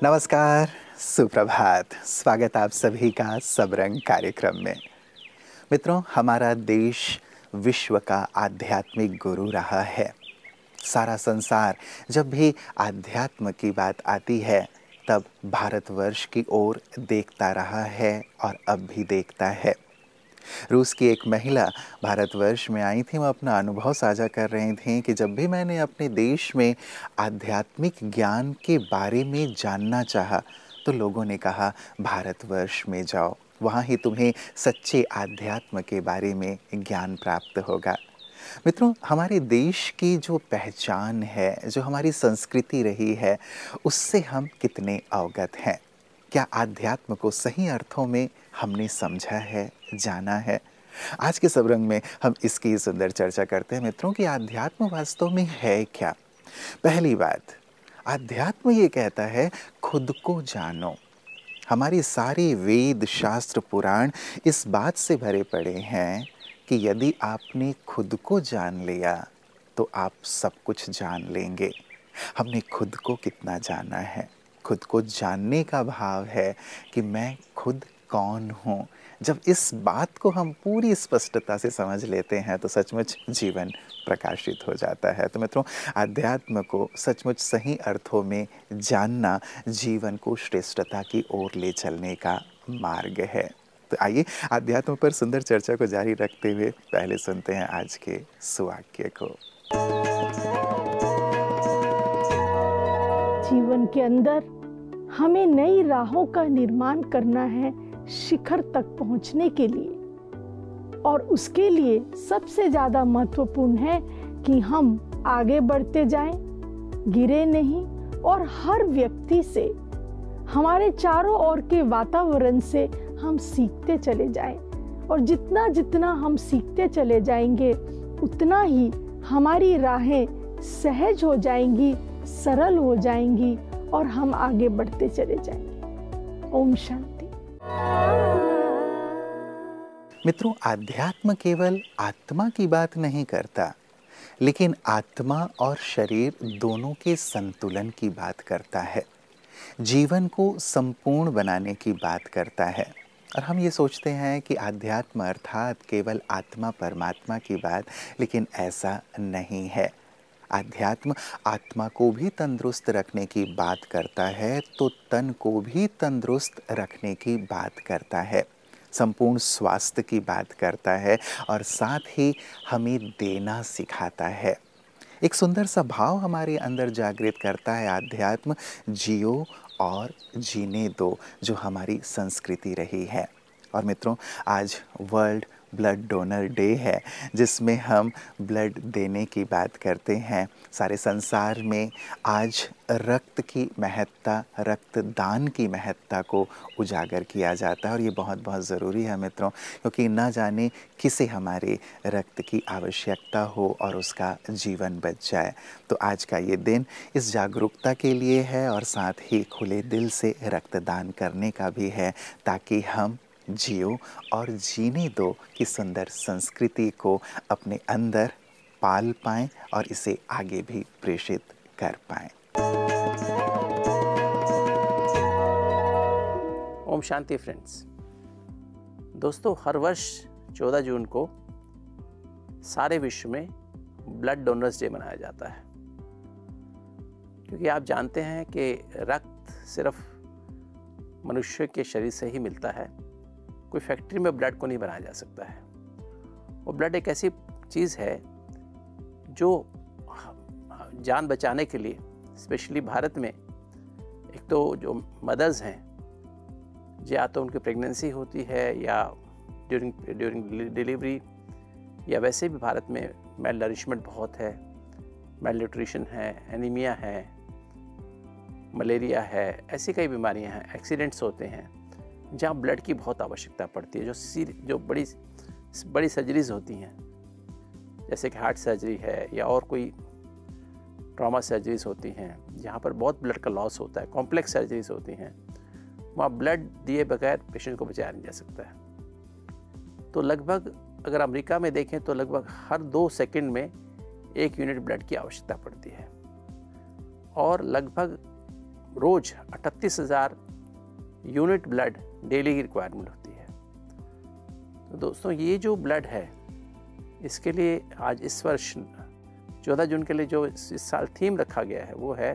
नमस्कार, सुप्रभात। स्वागत आप सभी का सबरंग कार्यक्रम में। मित्रों, हमारा देश विश्व का आध्यात्मिक गुरु रहा है। सारा संसार जब भी आध्यात्म की बात आती है तब भारतवर्ष की ओर देखता रहा है और अब भी देखता है। रूस की एक महिला भारतवर्ष में आई थी। वो अपना अनुभव साझा कर रही थी कि जब भी मैंने अपने देश में आध्यात्मिक ज्ञान के बारे में जानना चाहा तो लोगों ने कहा भारतवर्ष में जाओ, वहाँ ही तुम्हें सच्चे आध्यात्म के बारे में ज्ञान प्राप्त होगा। मित्रों, हमारे देश की जो पहचान है, जो हमारी संस्कृति रही है, उससे हम कितने अवगत हैं? क्या आध्यात्म को सही अर्थों में हमने समझा है, जाना है? आज के सबरंग में हम इसकी सुंदर चर्चा करते हैं मित्रों कि आध्यात्म वास्तव में है क्या। पहली बात, आध्यात्म ये कहता है खुद को जानो। हमारी सारी वेद, शास्त्र, पुराण इस बात से भरे पड़े हैं कि यदि आपने खुद को जान लिया तो आप सब कुछ जान लेंगे। हमने खुद को कितना जाना है? खुद को जानने का भाव है कि मैं खुद कौन हूँ। जब इस बात को हम पूरी स्पष्टता से समझ लेते हैं तो सचमुच जीवन प्रकाशित हो जाता है। तो मित्रों, अध्यात्म को सचमुच सही अर्थों में जानना जीवन को श्रेष्ठता की ओर ले चलने का मार्ग है। तो आइए अध्यात्म पर सुंदर चर्चा को जारी रखते हुए पहले सुनते हैं आज के सुवाक्य को। जीवन के अंदर हमें नई राहों का निर्माण करना है शिखर तक पहुंचने के लिए, और उसके लिए सबसे ज्यादा महत्वपूर्ण है कि हम आगे बढ़ते जाएं, गिरे नहीं, और हर व्यक्ति से, हमारे चारों ओर के वातावरण से हम सीखते चले जाएं। और जितना जितना हम सीखते चले जाएंगे उतना ही हमारी राहें सहज हो जाएंगी, सरल हो जाएंगी और हम आगे बढ़ते चले जाएंगे। ओम शांति। मित्रों, आध्यात्म केवल आत्मा की बात नहीं करता, लेकिन आत्मा और शरीर दोनों के संतुलन की बात करता है। जीवन को संपूर्ण बनाने की बात करता है। और हम ये सोचते हैं कि आध्यात्म अर्थात केवल आत्मा परमात्मा की बात, लेकिन ऐसा नहीं है। आध्यात्म आत्मा को भी तंदुरुस्त रखने की बात करता है तो तन को भी तंदुरुस्त रखने की बात करता है, संपूर्ण स्वास्थ्य की बात करता है और साथ ही हमें देना सिखाता है। एक सुंदर सा भाव हमारे अंदर जागृत करता है आध्यात्म, जियो और जीने दो, जो हमारी संस्कृति रही है। और मित्रों, आज वर्ल्ड ब्लड डोनर डे है, जिसमें हम ब्लड देने की बात करते हैं। सारे संसार में आज रक्त की महत्ता, रक्तदान की महत्ता को उजागर किया जाता है और ये बहुत बहुत ज़रूरी है मित्रों, क्योंकि ना जाने किसे हमारे रक्त की आवश्यकता हो और उसका जीवन बच जाए। तो आज का ये दिन इस जागरूकता के लिए है और साथ ही खुले दिल से रक्तदान करने का भी है, ताकि हम जियो और जीने दो की सुंदर संस्कृति को अपने अंदर पाल पाएं और इसे आगे भी प्रेषित कर पाएं। ओम शांति फ्रेंड्स। दोस्तों, हर वर्ष 14 जून को सारे विश्व में ब्लड डोनर्स डे मनाया जाता है, क्योंकि आप जानते हैं कि रक्त सिर्फ मनुष्य के शरीर से ही मिलता है। कोई फैक्ट्री में ब्लड को नहीं बनाया जा सकता है। और ब्लड एक ऐसी चीज़ है जो जान बचाने के लिए, स्पेशली भारत में, एक तो जो मदर्स हैं, या तो उनकी प्रेगनेंसी होती है या ड्यूरिंग डिलीवरी, या वैसे भी भारत में मेल नरिशमेंट बहुत है, मेल न्यूट्रिशन है, एनीमिया है, मलेरिया है, ऐसी कई बीमारियां हैं, एक्सीडेंट्स होते हैं जहाँ ब्लड की बहुत आवश्यकता पड़ती है। जो बड़ी सर्जरीज होती हैं, जैसे कि हार्ट सर्जरी है या और कोई ट्रॉमा सर्जरीज होती हैं जहाँ पर बहुत ब्लड का लॉस होता है, कॉम्प्लेक्स सर्जरीज होती हैं, वहाँ ब्लड दिए बगैर पेशेंट को बचाया नहीं जा सकता है। तो लगभग अगर अमेरिका में देखें तो लगभग हर 2 सेकंड में 1 यूनिट ब्लड की आवश्यकता पड़ती है, और लगभग रोज़ 38,000 यूनिट ब्लड डेली की रिक्वायरमेंट होती है। तो दोस्तों ये जो ब्लड है, इसके लिए आज इस वर्ष 14 जून के लिए जो इस साल थीम रखा गया है वो है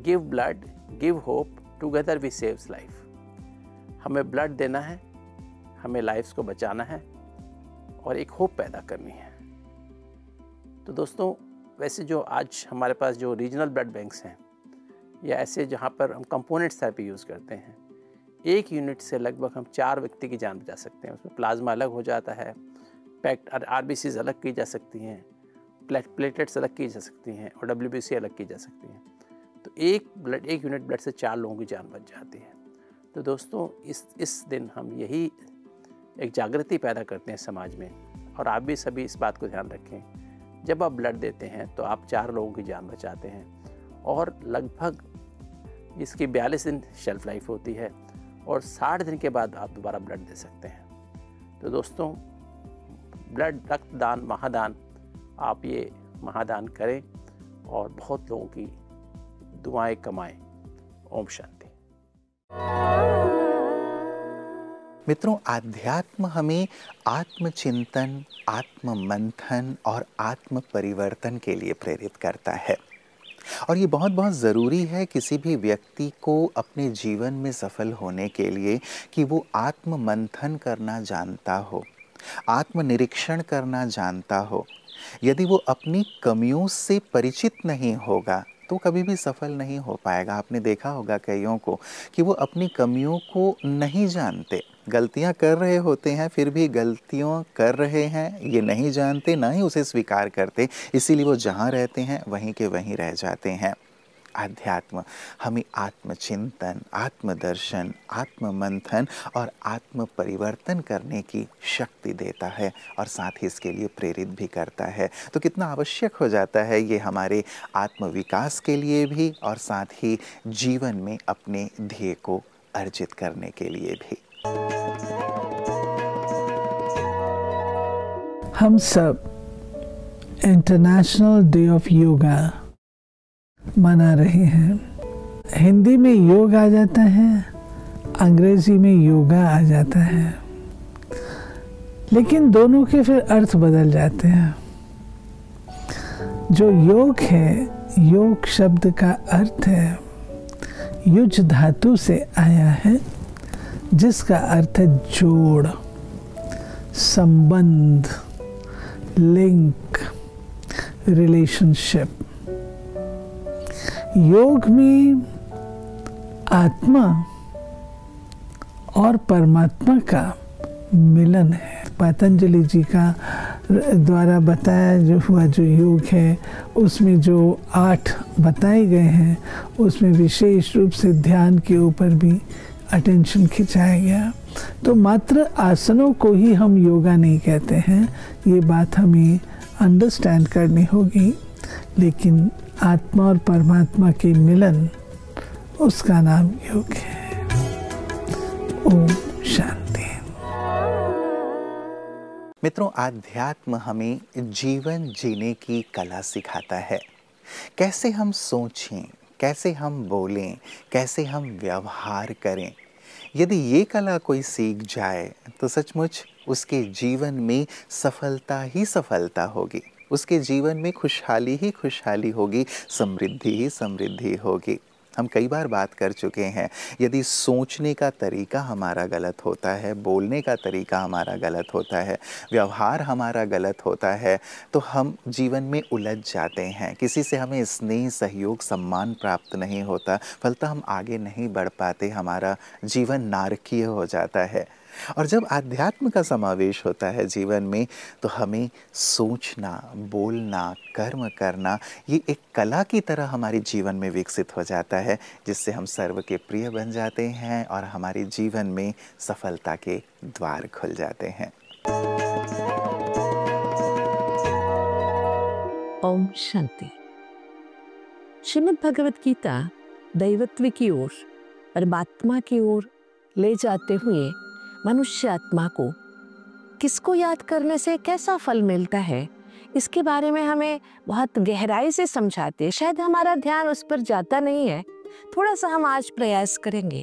give blood give hope together we saves life. हमें ब्लड देना है, हमें लाइफ्स को बचाना है और एक होप पैदा करनी है। तो दोस्तों वैसे जो आज हमारे पास जो रीजनल ब्लड बैंक्स हैं या ऐसे जहाँ पर हम कंपोनेंट्स थेरेपी यूज़ करते हैं, 1 यूनिट से लगभग हम 4 व्यक्ति की जान बचा सकते हैं। उसमें प्लाज्मा अलग हो जाता है, पैक्ट RBCs अलग की जा सकती हैं, प्लेटलेट्स अलग की जा सकती हैं और WBC अलग की जा सकती हैं। तो एक यूनिट ब्लड से 4 लोगों की जान बच जाती है। तो दोस्तों इस दिन हम यही एक जागृति पैदा करते हैं समाज में, और आप भी सभी इस बात को ध्यान रखें, जब आप ब्लड देते हैं तो आप 4 लोगों की जान बचाते हैं और लगभग इसकी 42 दिन शेल्फ लाइफ होती है और 60 दिन के बाद आप दोबारा ब्लड दे सकते हैं। तो दोस्तों ब्लड रक्तदान महादान, आप ये महादान करें और बहुत लोगों की दुआएं कमाएं। ओम शांति। मित्रों, आध्यात्म हमें आत्मचिंतन, आत्म मंथन और आत्म परिवर्तन के लिए प्रेरित करता है। और ये बहुत बहुत ज़रूरी है किसी भी व्यक्ति को अपने जीवन में सफल होने के लिए कि वो आत्म मंथन करना जानता हो, आत्मनिरीक्षण करना जानता हो। यदि वो अपनी कमियों से परिचित नहीं होगा तो कभी भी सफल नहीं हो पाएगा। आपने देखा होगा कईयों को कि वो अपनी कमियों को नहीं जानते, गलतियां कर रहे होते हैं, फिर भी गलतियां कर रहे हैं ये नहीं जानते, ना ही उसे स्वीकार करते। इसीलिए वो जहाँ रहते हैं वहीं के वहीं रह जाते हैं। आध्यात्म हमें आत्मचिंतन, आत्मदर्शन, आत्म मंथन और आत्म परिवर्तन करने की शक्ति देता है और साथ ही इसके लिए प्रेरित भी करता है। तो कितना आवश्यक हो जाता है ये हमारे आत्म विकास के लिए भी और साथ ही जीवन में अपने ध्येय को अर्जित करने के लिए भी। हम सब इंटरनेशनल डे ऑफ योगा मना रहे हैं। हिंदी में योग आ जाता है, अंग्रेजी में योगा आ जाता है, लेकिन दोनों के फिर अर्थ बदल जाते हैं। जो योग है, योग शब्द का अर्थ है युज धातु से आया है, जिसका अर्थ है जोड़, संबंध, लिंक, रिलेशनशिप। योग में आत्मा और परमात्मा का मिलन है। पतंजलि जी का द्वारा बताया जो हुआ जो योग है, उसमें जो 8 बताए गए हैं, उसमें विशेष रूप से ध्यान के ऊपर भी अटेंशन खिंचाया गया। तो मात्र आसनों को ही हम योगा नहीं कहते हैं, ये बात हमें अंडरस्टैंड करनी होगी। लेकिन आत्मा और परमात्मा के मिलन, उसका नाम योग है। ओम शांति। मित्रों, आध्यात्म हमें जीवन जीने की कला सिखाता है। कैसे हम सोचें, कैसे हम बोलें, कैसे हम व्यवहार करें। यदि ये कला कोई सीख जाए तो सचमुच उसके जीवन में सफलता ही सफलता होगी, उसके जीवन में खुशहाली ही खुशहाली होगी, समृद्धि ही समृद्धि होगी। हम कई बार बात कर चुके हैं, यदि सोचने का तरीका हमारा गलत होता है, बोलने का तरीका हमारा गलत होता है, व्यवहार हमारा गलत होता है, तो हम जीवन में उलझ जाते हैं। किसी से हमें स्नेह, सहयोग, सम्मान प्राप्त नहीं होता, फलतः हम आगे नहीं बढ़ पाते, हमारा जीवन नारकीय हो जाता है। और जब आध्यात्म का समावेश होता है जीवन में, तो हमें सोचना, बोलना, कर्म करना, ये एक कला की तरह हमारे जीवन में विकसित हो जाता है, जिससे हम सर्व के प्रिय बन जाते हैं और हमारे जीवन में सफलता के द्वार खुल जाते हैं। ओम शांति। श्रीमद् भगवत गीता दैवत्व की ओर, परमात्मा की ओर ले जाते हुए मनुष्य आत्मा को किसको याद करने से कैसा फल मिलता है, इसके बारे में हमें बहुत गहराई से समझाते हैं। शायद हमारा ध्यान उस पर जाता नहीं है, थोड़ा सा हम आज प्रयास करेंगे।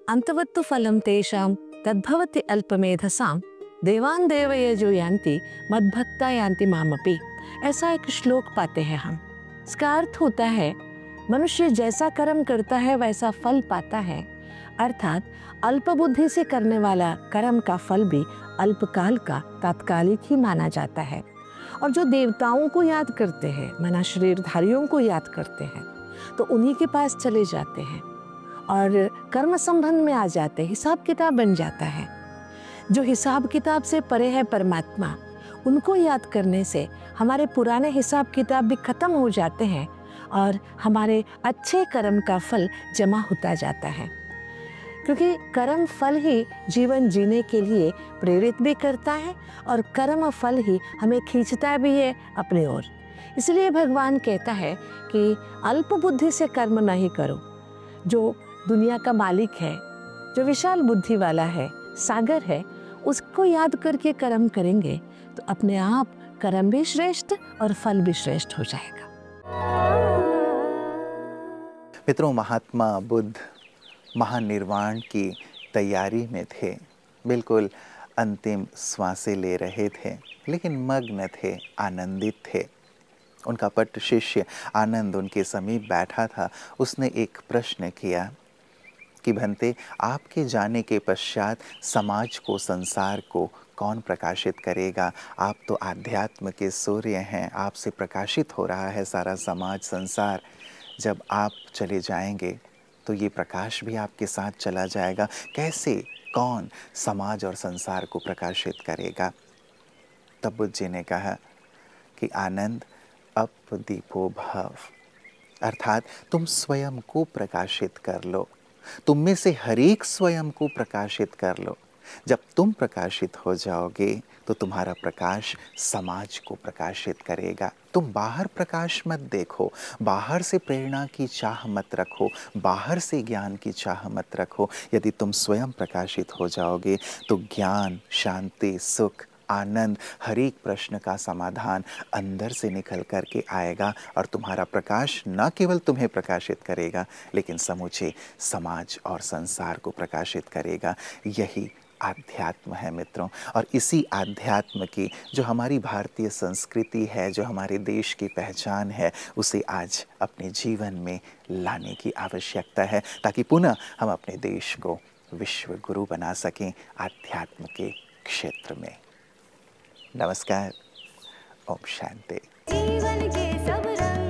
अंतवत्तु फलम तेषाम तद्भवति अल्पमेधसाम देवान देवये जो यान्ति मद्भक्ता यान्ति मामपि। ऐसा एक श्लोक पाते हैं हम। इसका अर्थ होता है मनुष्य जैसा कर्म करता है वैसा फल पाता है, अर्थात अल्प बुद्धि से करने वाला कर्म का फल भी अल्पकाल का, तात्कालिक ही माना जाता है। और जो देवताओं को याद करते हैं, माना शरीरधारियों को याद करते हैं, तो उन्हीं के पास चले जाते हैं और कर्म संबंध में आ जाते हैं, हिसाब किताब बन जाता है। जो हिसाब किताब से परे है परमात्मा, उनको याद करने से हमारे पुराने हिसाब किताब भी खत्म हो जाते हैं और हमारे अच्छे कर्म का फल जमा होता जाता है। क्योंकि कर्म फल ही जीवन जीने के लिए प्रेरित भी करता है और कर्म फल ही हमें खींचता भी है अपनी ओर। इसलिए भगवान कहता है कि अल्प बुद्धि से कर्म नहीं करो। जो दुनिया का मालिक है, जो विशाल बुद्धि वाला है, सागर है, उसको याद करके कर्म करेंगे तो अपने आप कर्म भी श्रेष्ठ और फल भी श्रेष्ठ हो जाएगा। मित्रों, महात्मा बुद्ध महानिर्वाण की तैयारी में थे, बिल्कुल अंतिम श्वासें ले रहे थे, लेकिन मग्न थे, आनंदित थे। उनका पट्ट शिष्य आनंद उनके समीप बैठा था। उसने एक प्रश्न किया कि भंते, आपके जाने के पश्चात समाज को, संसार को कौन प्रकाशित करेगा? आप तो आध्यात्म के सूर्य हैं, आपसे प्रकाशित हो रहा है सारा समाज, संसार। जब आप चले जाएंगे तो ये प्रकाश भी आपके साथ चला जाएगा। कैसे, कौन समाज और संसार को प्रकाशित करेगा? तब बुद्ध जी ने कहा कि आनंद अपदीपो भव, अर्थात तुम स्वयं को प्रकाशित कर लो। तुम में से हर एक स्वयं को प्रकाशित कर लो। जब तुम प्रकाशित हो जाओगे तो तुम्हारा प्रकाश समाज को प्रकाशित करेगा। तुम बाहर प्रकाश मत देखो, बाहर से प्रेरणा की चाह मत रखो, बाहर से ज्ञान की चाह मत रखो। यदि तुम स्वयं प्रकाशित हो जाओगे तो ज्ञान, शांति, सुख, आनंद, हर एक प्रश्न का समाधान अंदर से निकल कर के आएगा और तुम्हारा प्रकाश न केवल तुम्हें प्रकाशित करेगा लेकिन समूचे समाज और संसार को प्रकाशित करेगा। यही आध्यात्म है मित्रों। और इसी आध्यात्म की जो हमारी भारतीय संस्कृति है, जो हमारे देश की पहचान है, उसे आज अपने जीवन में लाने की आवश्यकता है ताकि पुनः हम अपने देश को विश्व गुरु बना सकें आध्यात्म के क्षेत्र में। नमस्कार, ओम शांति। जीवन के सब रंग